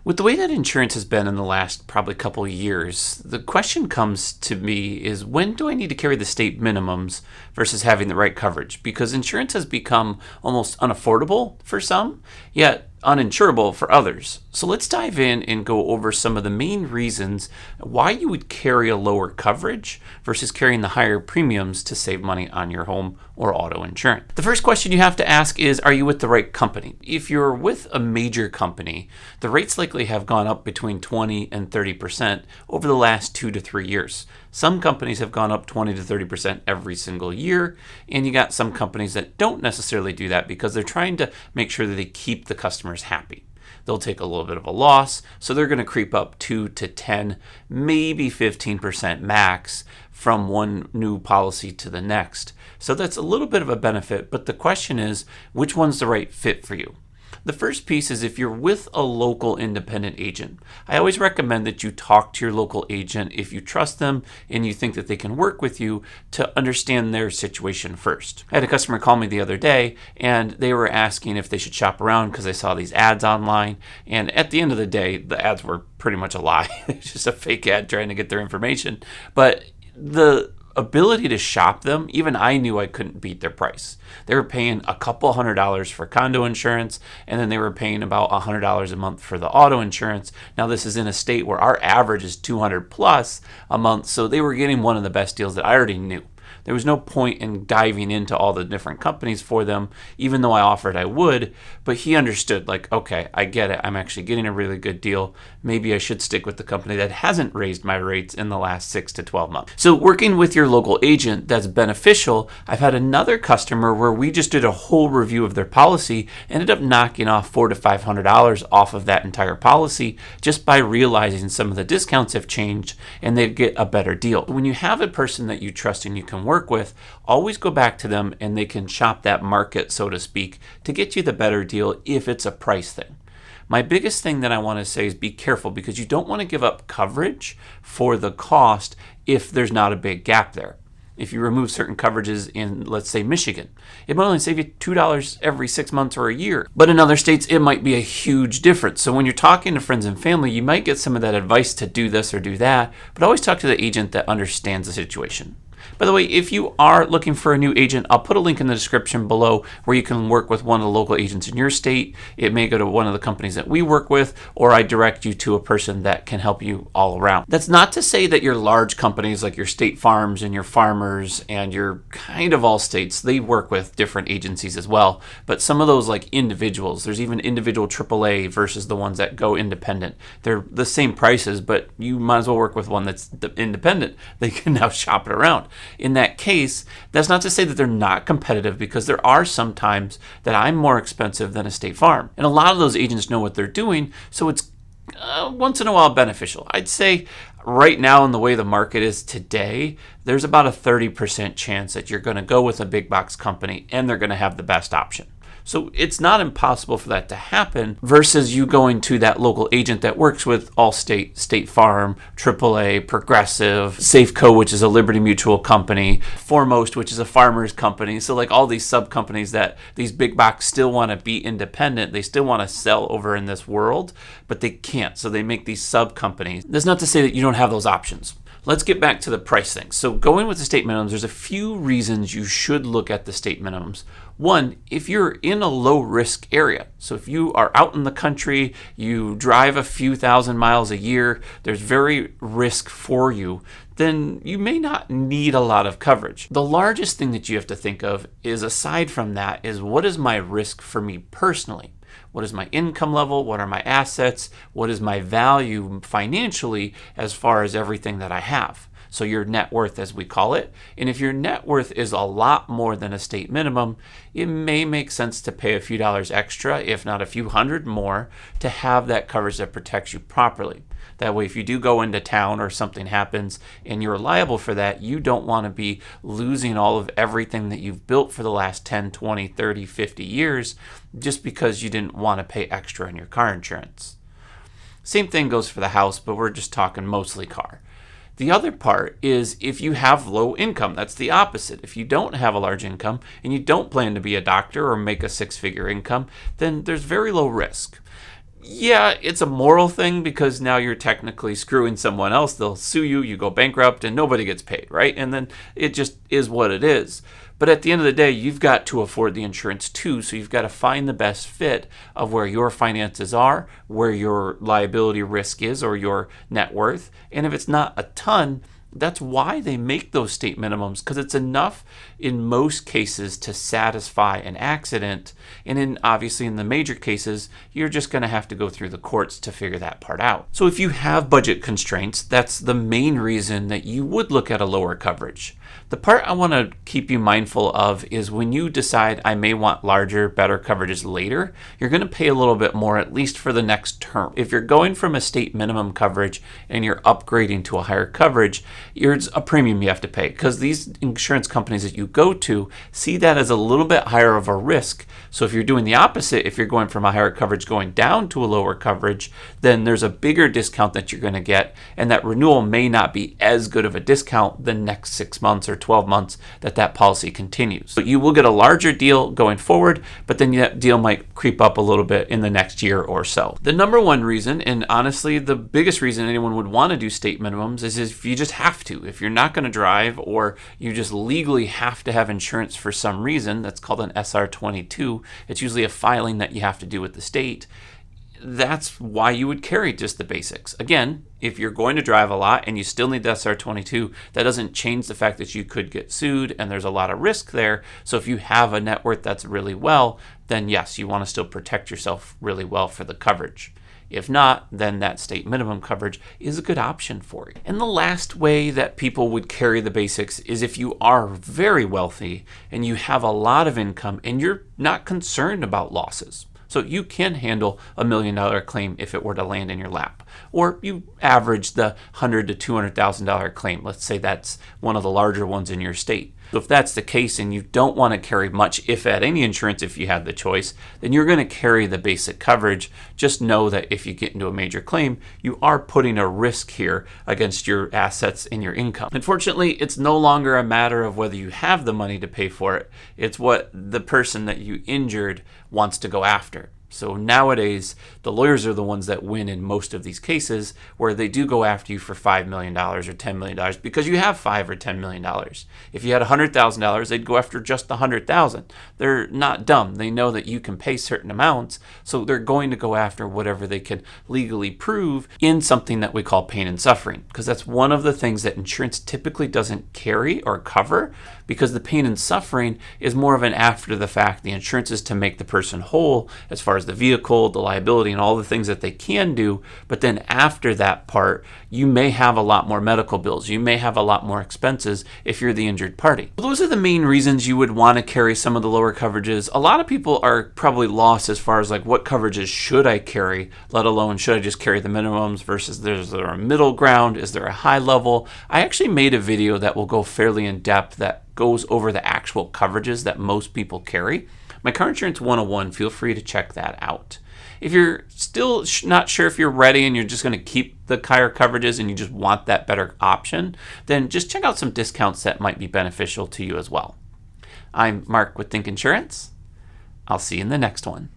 With the way that insurance has been in the last probably couple of years, the question comes to me is when do I need to carry the state minimums versus having the right coverage? Because insurance has become almost unaffordable for some, yet uninsurable for others. So let's dive in and go over some of the main reasons why you would carry a lower coverage versus carrying the higher premiums to save money on your home or auto insurance. The first question you have to ask is, are you with the right company? If you're with a major company, the rates likely have gone up between 20 and 30% over the last 2 to 3 years. Some companies have gone up 20 to 30% every single year, and you got some companies that don't necessarily do that because they're trying to make sure that they keep the customers happy. They'll take a little bit of a loss, so they're going to creep up 2 to 10, maybe 15% max from one new policy to the next. So that's a little bit of a benefit, but the question is, which one's the right fit for you? The first piece is if you're with a local independent agent. I always recommend that you talk to your local agent if you trust them and you think that they can work with you to understand their situation first. I had a customer call me the other day and they were asking if they should shop around because they saw these ads online. And at the end of the day, the ads were pretty much a lie. It's just a fake ad trying to get their information. But the ability to shop them, even I knew I couldn't beat their price. They were paying a couple $100 for condo insurance, and then they were paying about $100 a month for the auto insurance. Now this is in a state where our average is $200 plus a month, so they were getting one of the best deals that I already knew. There was no point in diving into all the different companies for them, even though I offered I would, but he understood, like, okay, I get it. I'm actually getting a really good deal. Maybe I should stick with the company that hasn't raised my rates in the last 6 to 12 months. So working with your local agent, that's beneficial. I've had another customer where we just did a whole review of their policy, ended up knocking off $400 to $500 off of that entire policy just by realizing some of the discounts have changed and they get a better deal. When you have a person that you trust and you can work with, always go back to them and they can shop that market, so to speak, to get you the better deal if it's a price thing. My biggest thing that I want to say is be careful because you don't want to give up coverage for the cost if there's not a big gap there. If you remove certain coverages in, let's say, Michigan, it might only save you $2 every 6 months or a year. But in other states, it might be a huge difference. So when you're talking to friends and family, you might get some of that advice to do this or do that, but always talk to the agent that understands the situation. By the way, if you are looking for a new agent, I'll put a link in the description below where you can work with one of the local agents in your state. It may go to one of the companies that we work with, or I direct you to a person that can help you all around. That's not to say that your large companies like your State Farms and your Farmers and your kind of all states, they work with different agencies as well. But some of those like individuals, there's even individual AAA versus the ones that go independent. They're the same prices, but you might as well work with one that's independent. They can now shop it around. In that case, that's not to say that they're not competitive because there are some times that I'm more expensive than a State Farm. And a lot of those agents know what they're doing, so it's once in a while beneficial. I'd say right now in the way the market is today, there's about a 30% chance that you're going to go with a big box company and they're going to have the best option. So it's not impossible for that to happen versus you going to that local agent that works with Allstate, State Farm, AAA, Progressive, Safeco, which is a Liberty Mutual company, Foremost, which is a farmer's company. So like all these sub companies that these big box still want to be independent. They still want to sell over in this world, but they can't. So they make these sub companies. That's not to say that you don't have those options. Let's get back to the price thing. So going with the state minimums, there's a few reasons you should look at the state minimums. One, if you're in a low risk area, so if you are out in the country, you drive a few thousand miles a year, there's very risk for you, then you may not need a lot of coverage. The largest thing that you have to think of is, aside from that, is what is my risk for me personally? What is my income level? What are my assets? What is my value financially as far as everything that I have? So your net worth, as we call it. And if your net worth is a lot more than a state minimum, it may make sense to pay a few dollars extra, if not a few hundred more, to have that coverage that protects you properly. That way, if you do go into town or something happens and you're liable for that, you don't want to be losing all of everything that you've built for the last 10, 20, 30, 50 years just because you didn't want to pay extra on your car insurance. Same thing goes for the house, but we're just talking mostly car. The other part is if you have low income, that's the opposite. If you don't have a large income and you don't plan to be a doctor or make a 6-figure income, then there's very low risk. Yeah, it's a moral thing because now you're technically screwing someone else. They'll sue you, you go bankrupt, and nobody gets paid, right? And then it just is what it is. But at the end of the day, you've got to afford the insurance too. So you've got to find the best fit of where your finances are, where your liability risk is, or your net worth. And if it's not a ton, that's why they make those state minimums, because it's enough in most cases to satisfy an accident. And obviously in the major cases, you're just going to have to go through the courts to figure that part out. So if you have budget constraints, that's the main reason that you would look at a lower coverage. The part I want to keep you mindful of is when you decide I may want larger, better coverages later, you're going to pay a little bit more, at least for the next term. If you're going from a state minimum coverage and you're upgrading to a higher coverage, there's a premium you have to pay, because these insurance companies that you go to see that as a little bit higher of a risk. So if you're doing the opposite, if you're going from a higher coverage going down to a lower coverage, then there's a bigger discount that you're going to get, and that renewal may not be as good of a discount the next 6 months or 12 months that policy continues. So you will get a larger deal going forward, but then that deal might creep up a little bit in the next year or so. The number one reason, and honestly the biggest reason anyone would want to do state minimums, is if you just have to. If you're not going to drive, or you just legally have to have insurance for some reason, that's called an SR22. It's usually a filing that you have to do with the state. That's why you would carry just the basics. Again, if you're going to drive a lot and you still need the SR22, that doesn't change the fact that you could get sued and there's a lot of risk there. So if you have a net worth that's really well, then yes, you want to still protect yourself really well for the coverage. If not, then that state minimum coverage is a good option for you. And the last way that people would carry the basics is if you are very wealthy and you have a lot of income and you're not concerned about losses. So you can handle $1 million claim if it were to land in your lap. Or you average the $100,000 to $200,000 claim. Let's say that's one of the larger ones in your state. So if that's the case and you don't want to carry much, if at any insurance, if you had the choice, then you're going to carry the basic coverage. Just know that if you get into a major claim, you are putting a risk here against your assets and your income. Unfortunately, it's no longer a matter of whether you have the money to pay for it. It's what the person that you injured wants to go after. So nowadays, the lawyers are the ones that win in most of these cases, where they do go after you for $5 million or $10 million because you have $5 or $10 million. If you had $100,000, they'd go after just the $100,000. They're not dumb. They know that you can pay certain amounts, so they're going to go after whatever they can legally prove in something that we call pain and suffering, because that's one of the things that insurance typically doesn't carry or cover, because the pain and suffering is more of an after the fact. The insurance is to make the person whole as far as the vehicle, the liability, and all the things that they can do. But then after that part, you may have a lot more medical bills. You may have a lot more expenses if you're the injured party. Those are the main reasons you would want to carry some of the lower coverages. A lot of people are probably lost as far as like, what coverages should I carry, let alone should I just carry the minimums versus is there a middle ground? Is there a high level? I actually made a video that will go fairly in depth that goes over the actual coverages that most people carry. My Car Insurance 101, feel free to check that out. If you're still not sure if you're ready and you're just going to keep the higher coverages and you just want that better option, then just check out some discounts that might be beneficial to you as well. I'm Mark with Think Insurance. I'll see you in the next one.